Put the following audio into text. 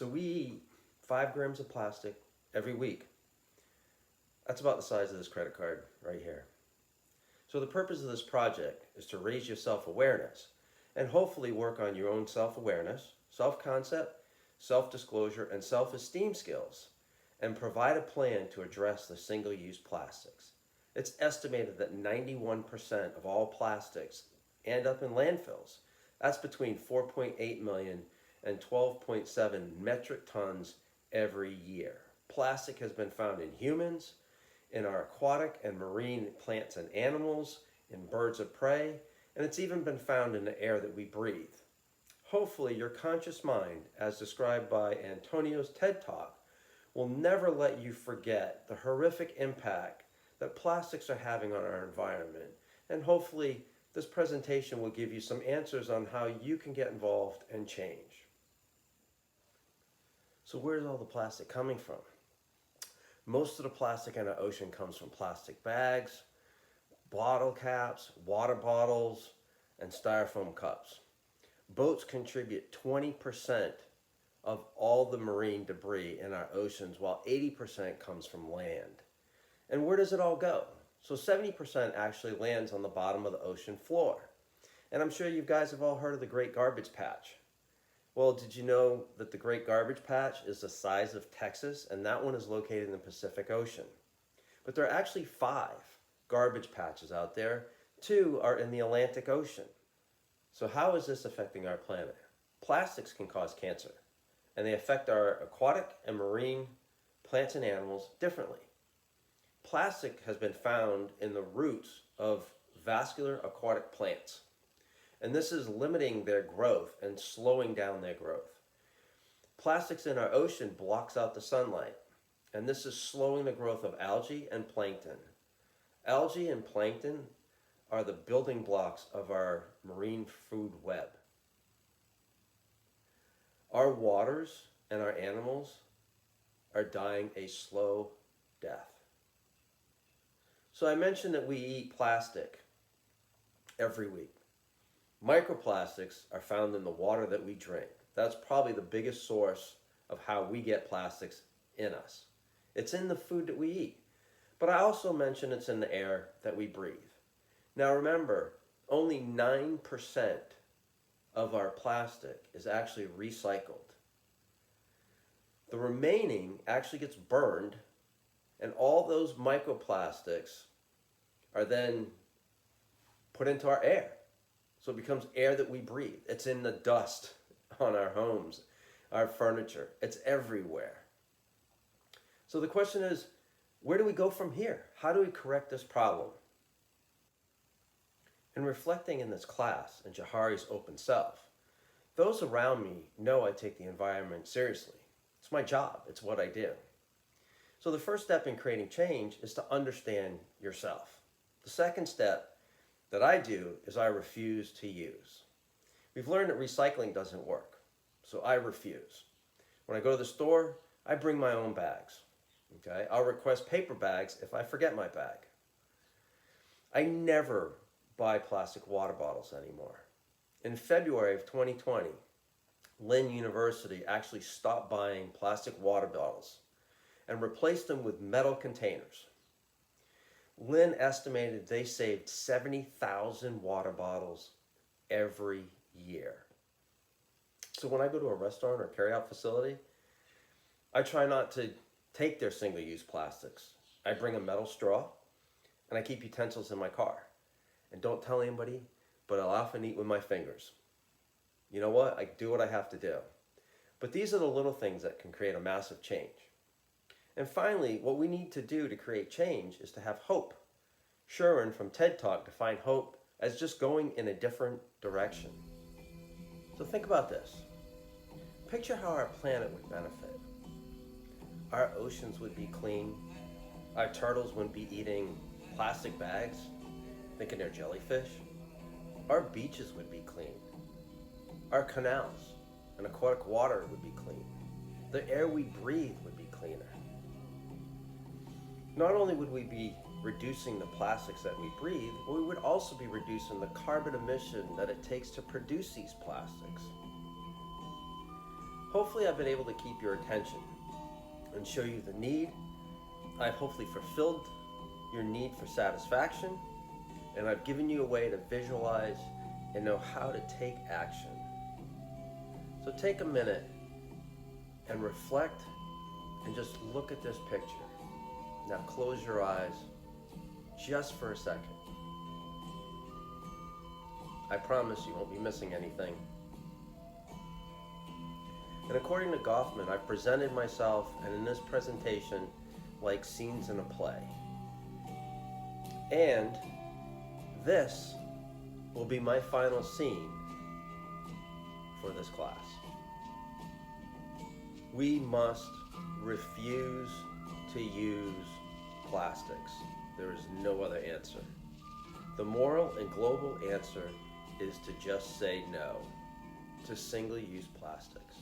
So we eat 5 grams of plastic every week. That's about the size of this credit card right here. So the purpose of this project is to raise your self-awareness and hopefully work on your own self-awareness, self-concept, self-disclosure, and self-esteem skills, and provide a plan to address the single-use plastics. It's estimated that 91% of all plastics end up in landfills. That's between 4.8 million and 12.7 metric tons every year. Plastic has been found in humans, in our aquatic and marine plants and animals, in birds of prey, and it's even been found in the air that we breathe. Hopefully, your conscious mind, as described by Antonio's TED Talk, will never let you forget the horrific impact that plastics are having on our environment. And hopefully, this presentation will give you some answers on how you can get involved and change. So where's all the plastic coming from? Most of the plastic in the ocean comes from plastic bags, bottle caps, water bottles, and styrofoam cups. Boats contribute 20% of all the marine debris in our oceans, while 80% comes from land. And where does it all go? So 70% actually lands on the bottom of the ocean floor. And I'm sure you guys have all heard of the Great Garbage Patch. Well, did you know that the Great Garbage Patch is the size of Texas, and that one is located in the Pacific Ocean? But there are actually 5 garbage patches out there. 2 are in the Atlantic Ocean. So how is this affecting our planet? Plastics can cause cancer, and they affect our aquatic and marine plants and animals differently. Plastic has been found in the roots of vascular aquatic plants, and this is limiting their growth and slowing down their growth. Plastics in our ocean blocks out the sunlight, and this is slowing the growth of algae and plankton. Algae and plankton are the building blocks of our marine food web. Our waters and our animals are dying a slow death. So I mentioned that we eat plastic every week. Microplastics are found in the water that we drink. That's probably the biggest source of how we get plastics in us. It's in the food that we eat. But I also mentioned it's in the air that we breathe. Now remember, only 9% of our plastic is actually recycled. The remaining actually gets burned, and all those microplastics are then put into our air. So it becomes air that we breathe. It's in the dust on our homes, our furniture. It's everywhere. So the question is, where do we go from here? How do we correct this problem? In reflecting in this class in Johari's Open Self, those around me know I take the environment seriously. It's my job. It's what I do. So the first step in creating change is to understand yourself. The second step that I do is I refuse to use. We've learned that recycling doesn't work, so I refuse. When I go to the store, I bring my own bags. Okay? I'll request paper bags if I forget my bag. I never buy plastic water bottles anymore. In February of 2020, Lynn University actually stopped buying plastic water bottles and replaced them with metal containers. Lynn estimated they saved 70,000 water bottles every year. So when I go to a restaurant or carry-out facility, I try not to take their single-use plastics. I bring a metal straw, and I keep utensils in my car. And don't tell anybody, but I'll often eat with my fingers. You know what? I do what I have to do. But these are the little things that can create a massive change. And finally, what we need to do to create change is to have hope. Sherwin from TED Talk defined hope as just going in a different direction. So think about this. Picture how our planet would benefit. Our oceans would be clean. Our turtles wouldn't be eating plastic bags, thinking they're jellyfish. Our beaches would be clean. Our canals and aquatic water would be clean. The air we breathe would be cleaner. Not only would we be reducing the plastics that we breathe, but we would also be reducing the carbon emission that it takes to produce these plastics. Hopefully I've been able to keep your attention and show you the need. I've hopefully fulfilled your need for satisfaction, and I've given you a way to visualize and know how to take action. So take a minute and reflect and just look at this picture. Now close your eyes just for a second. I promise you won't be missing anything. And according to Goffman, I've presented myself, and in this presentation, like scenes in a play. And this will be my final scene for this class. We must refuse to use plastics. There is no other answer. The moral and global answer is to just say no to single-use plastics.